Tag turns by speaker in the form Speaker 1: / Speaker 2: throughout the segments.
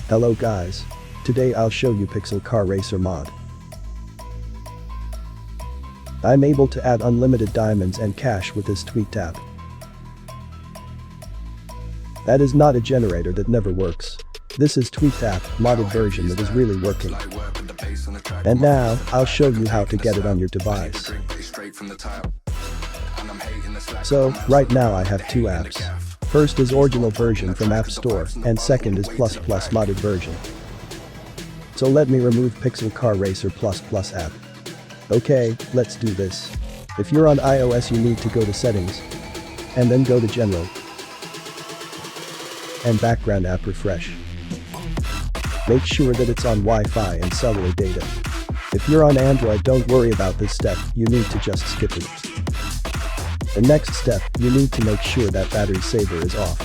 Speaker 1: Hello guys. Today I'll show you Pixel Car Racer mod. I'm able to add unlimited diamonds and cash with this tweet app. That is not a generator that never works. This is tweet app modded version that is really working. And now, I'll show you how to get it on your device. So, right now I have two apps. First is original version from App Store, and second is plus modded version. So let me remove Pixel Car Racer plus app. Okay, let's do this. If you're on iOS you need to go to settings, and then go to general, and background app refresh. Make sure that it's on Wi-Fi and cellular data. If you're on Android don't worry about this step, you need to just skip it. The next step, you need to make sure that battery saver is off.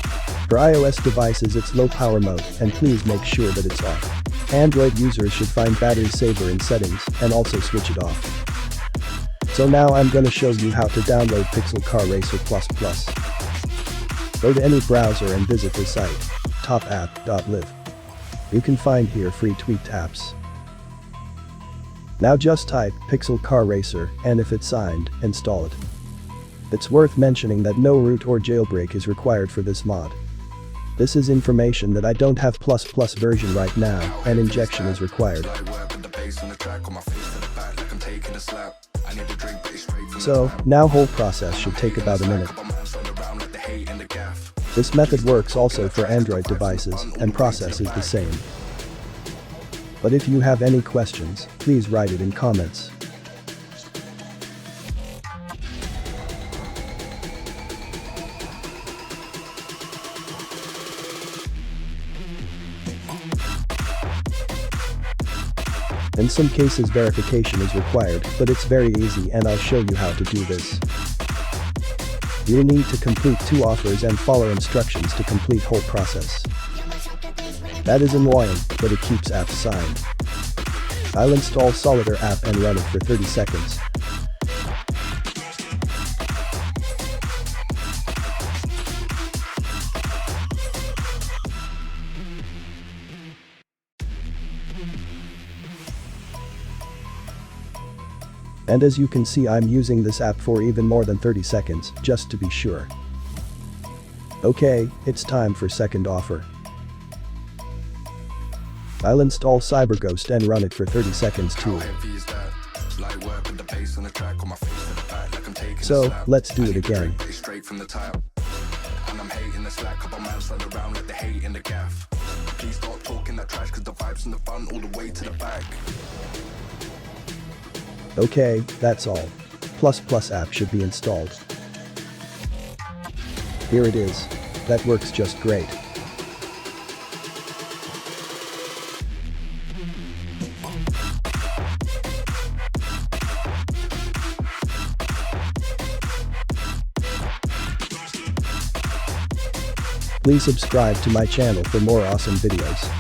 Speaker 1: For iOS devices it's low power mode, and please make sure that it's off. Android users should find battery saver in settings, and also switch it off. So now I'm gonna show you how to download Pixel Car Racer plus. Go to any browser and visit the site, topapp.live. You can find here free tweet apps. Now just type Pixel Car Racer, and if it's signed, install it. It's worth mentioning that no root or jailbreak is required for this mod. This is information that I don't have plus version right now, and injection is required. So, now whole process should take about a minute. This method works also for Android devices, and process is the same. But if you have any questions, please write it in comments. In some cases verification is required, but it's very easy and I'll show you how to do this. You'll need to complete 2 offers and follow instructions to complete whole process. That is annoying, but it keeps apps signed. I'll install Solitaire app and run it for 30 seconds. And as you can see I'm using this app for even more than 30 seconds, just to be sure. Okay, it's time for second offer. I'll install CyberGhost and run it for 30 seconds too. So, let's do it again. Okay, that's all. Plus app should be installed. Here it is. That works just great. Please subscribe to my channel for more awesome videos.